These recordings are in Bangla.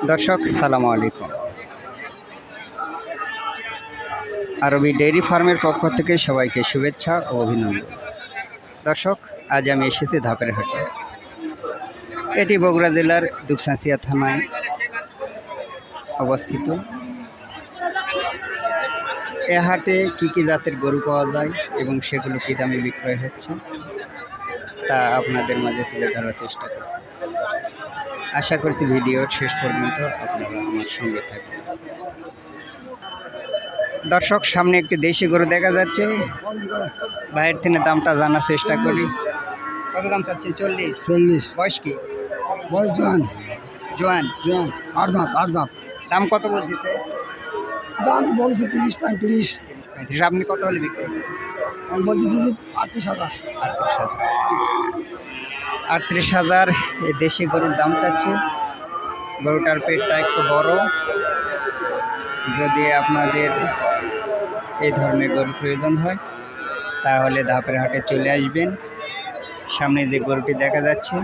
দর্শক সালামু আলাইকুম। আরবি ডেইরি ফার্মের পক্ষ থেকে সবাইকে শুভেচ্ছা ও অভিনন্দন। দর্শক, আজ আমি এসেছি ধাপের হাটে। এটি বগুড়া জেলার দুপচাঁচিয়া থানায় অবস্থিত। এ হাটে কী কী জাতের গরু পাওয়া যায় এবং সেগুলো কী দামে বিক্রয় হচ্ছে তা আপনাদের মাঝে তুলে ধরার চেষ্টা করছি। আশা করছি ভিডিওর শেষ পর্যন্ত আপনারা আমার সঙ্গে থাকবেন। দর্শক, সামনে একটি দেশি গরু দেখা যাচ্ছে। বাইরের থেকে দামটা জানার চেষ্টা করি। কত দাম চাচ্ছেন? 40। বয়স কি? বয়স জোয়ান জোয়ান। জোয়ান 8 দাঁত 8 দাঁত। দাম কত বলতেছে? দাম তো বলেছে 30-35। 35। আপনি কত হলে বিক্রি? আমি বলতেছি যে 38,000। 38,000 এই দেশি গরুর দাম চাচ্ছে। গরুটার পেটটা একটু বড়। যদি আপনাদের এই ধরনের গরু প্রয়োজন হয় তাহলে ধাপের হাটে চলে আসবেন। সামনে যে গরুটি দেখা যাচ্ছে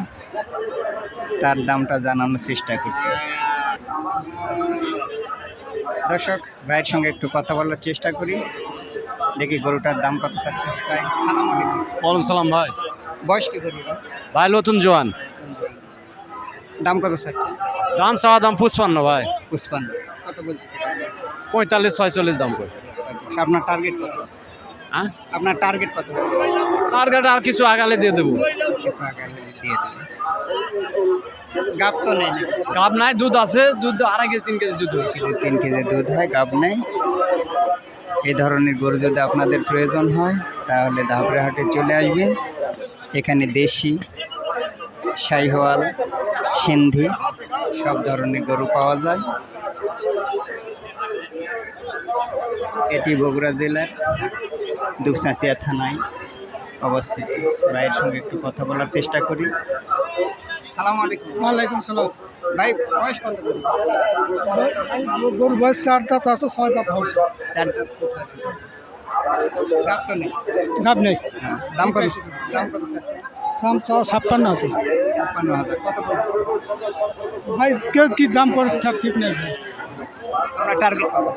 তার দামটা জানানোর চেষ্টা করছি। দর্শক, ভাইয়ের সঙ্গে একটু কথা বলার চেষ্টা করি, দেখি গরুটার দাম কত চাচ্ছে। ভাই সালাম আলাইকুম। ওয়ালাইকুম সালাম ভাই। বয়স কি গরুটা? ভাই নতুন জোয়ান। দাম কত চাচ্ছে? দাম চাওয়া দাম 55 ভাই। 55। কত বলতেছে? 45-46 দাম কই। আচ্ছা, আপনার টার্গেট কত? হ্যাঁ, আপনার টার্গেট কত? টার্গেট আর কিছু আগালে দিয়ে দেবো। কিছু আগে দিয়ে দেবেন। গাব তো নেই না? কাপ নাই, দুধ আছে, দুধ 2.5 কেজি 3 কেজি দুধ হয়। 3 কেজি দুধ হয়, গাব নেই। এই ধরনের গরু যদি আপনাদের প্রয়োজন হয় তাহলে ধাপড়া হাটে চলে আসবেন। এখানে দেশি, শাহিওয়াল, সিন্ধি সব ধরনের গরু পাওয়া যায়। এটি বগুড়া জেলার দুপচাঁচিয়া থানায় অবস্থিত। ভাইয়ের সঙ্গে একটু কথা বলার চেষ্টা করি। সালাম আলাইকুম। ওয়ালাইকুম সালাম। ভাই বয়স কত? গরুর বয়স 4 দাঁত আছে, 6 দাঁত হয়েছে। 4 দাঁত। গাব তো নেই? গাব নেই। হ্যাঁ। দাম কত? দাম কত চাচ্ছে? দাম চাওয়া 56 আছে। 56,000। কত বলতেছে? ভাই কেউ কি দাম করে থাক ঠিক নেই ভাই। আপনার টার্গেট কত?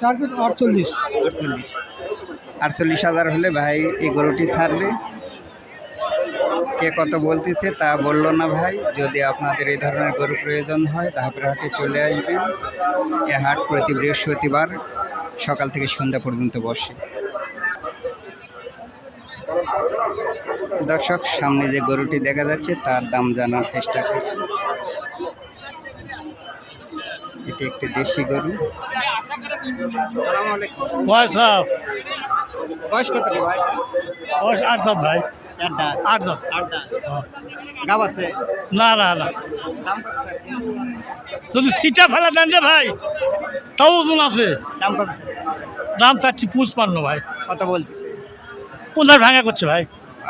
টার্গেট 48। 48,000 হলে ভাই এই গরুটি ছাড়বে। কে কত বলতেছে তা বললো না ভাই। যদি আপনাদের এই ধরনের গরু প্রয়োজন হয় ধাপের হাটে চলে আসবেন। এ হাট প্রতি বৃহস্পতিবার সকাল থেকে সন্ধ্যা পর্যন্ত বসে। দর্শক, সামনে যে গরুটি দেখা যাচ্ছে তার দাম জানার চেষ্টা করছি। এটি একটি দেশি গরু। আসসালামু আলাইকুম। বয়স বয়স কত ভাই? বয়স 8 দাঁত ভাই। 4 দাঁত। 8 দাঁত। 8 দাঁত। গাব আছে? না না না, দাম কত চাচ্ছে? যদি সিটা ফেলা দেন যে ভাই তাও ওজন আছে। দাম কত চাচ্ছে? দাম চাচ্ছি 55 ভাই। কত বলতেছে? 15 ভাঙা করছে ভাই।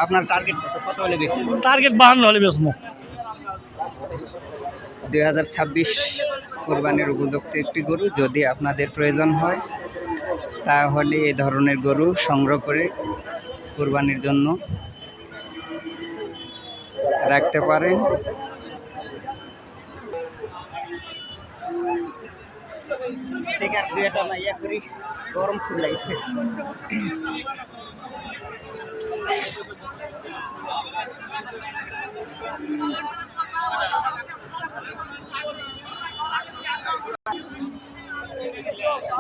আপনার টার্গেট কত? কত হলে বিক্রি? টার্গেট 52 হলে বেচবো। 2026 কোরবানির উপযুক্ত একটি গরু। যদি আপনাদের প্রয়োজন হয় তাহলে এই ধরনের গরু সংগ্রহ করে কোরবানির জন্য রাখতে পারেন। গরম খুব লাগছে।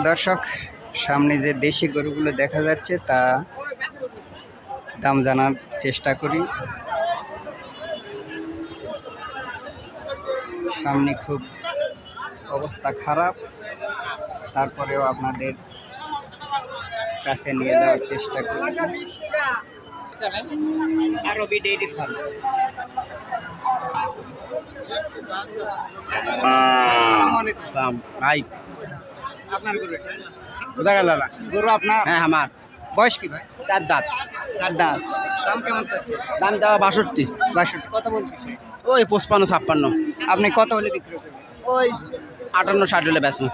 দর্শক, সামনে যে দেশি গরুগুলো দেখা যাচ্ছে তা দাম জানার চেষ্টা করি। সামনে খুব অবস্থা খারাপ, তারপরেও আপনাদের কাছে নিয়ে যাওয়ার চেষ্টা করছি। আরবি ডেইরি ফার্ম। আসসালামু আলাইকুম। ভাই আপনার গরু এটা? কোথা গেল না? গরু আপনার? হ্যাঁ আমার। বয়স কি ভাই? 4 দাঁত। 4 দাঁত। দাম কেমন চাচ্ছে? দাম দেওয়া 62। 62। কত বলতেছে? ওই 55-56। আপনি কত হলে বিক্রি করবেন? ওই 58-60 হলে বেচবো।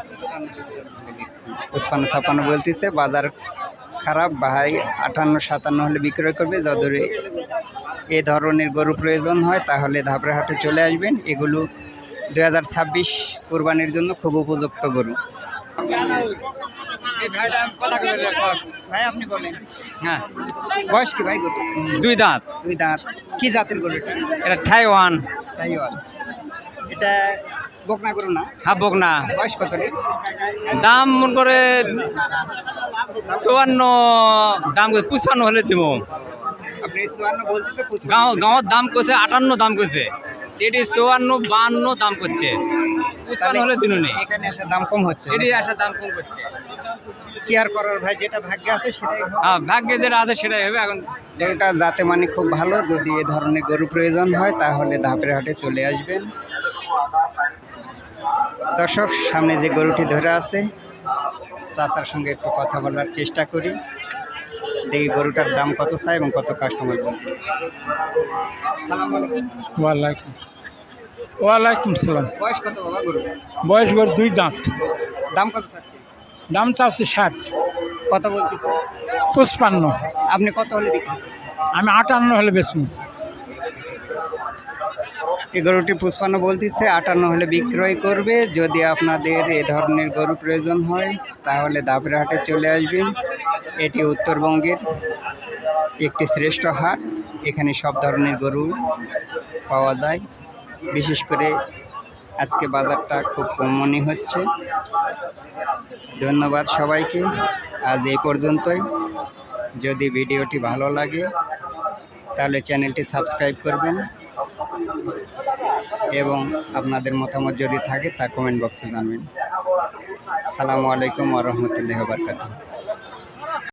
55-56 বলতেছে। বাজার খারাপ ভাই। 58-57 হলে বিক্রয় করবে। যদি এই ধরনের গরু প্রয়োজন হয় তাহলে ধাপড়া হাটে চলে আসবেন। এগুলো 2026 কুরবানির জন্য খুব উপযুক্ত গরু। ভাই আপনি বলেন। হ্যাঁ বয়স কি ভাই গরু? 2 দাঁত। 2 দাঁত। কি জাতের গরু এটা? এটা থাইওয়ান। তাইওয়াল। এটা বকনা গরু না? হাবক না। বয়স কত রে? দাম মন করে 54 দাম করে 55 হলে দিব। আপনি 54 বলতে তো 55 গাঁৱত দাম কৈছে 58 দাম কৈছে, এটি 54 52 দাম করছে, 55 হলে দিন নেই। এখানে আসা দাম কম হচ্ছে। এটি আসা দাম কম করছে। কি আর করার ভাই, যেটা ভাগ্যে আছে সেটাই হবে। হ্যাঁ ভাগ্যে যেটা আছে সেটাই হবে। এখন গরুটা যাতে মানে খুব ভালো। যদি এ ধরনের গরু প্রয়োজন হয় তাহলে ধাপের হাটে চলে আসবেন। দর্শক, সামনে যে গরুটি ধরে আছে চাচার সঙ্গে একটু কথা বলার চেষ্টা করি, দেখি গরুটার দাম কত চাই এবং কত কাস্টমার বলতেছে। সালাম আলাইকুম। ওয়ালাইকুম সালাম। বয়স কত বাবা গরু? বয়স গড় 2 দাঁত। দাম কত চাচ্ছে? দাম চাচ্ছে 60। কত বলতেছে? 55। আপনি কত হলে বিক্রি? আমি 58 হলে বেচবো। এই গরুটি 55 বলতেছে, 58 হলে বিক্রয় করবে। যদি আপনাদের এ ধরনের গরু প্রয়োজন হয় তাহলে ধাপের হাটে চলে আসবেন। এটি উত্তরবঙ্গের একটি শ্রেষ্ঠ হাট। এখানে সব ধরনের গরু পাওয়া যায়। বিশেষ করে আজকে বাজারটা খুব কম মনে হচ্ছে। ধন্যবাদ সবাইকে। আজ এই পর্যন্তই। যদি ভিডিওটি ভালো লাগে তাহলে চ্যানেলটি সাবস্ক্রাইব করবেন এবং আপনাদের মতামত যদি থাকে তা কমেন্ট বক্সে জানাবেন। আসসালামু আলাইকুম ওয়া রাহমাতুল্লাহি ওয়া বারাকাতুহু।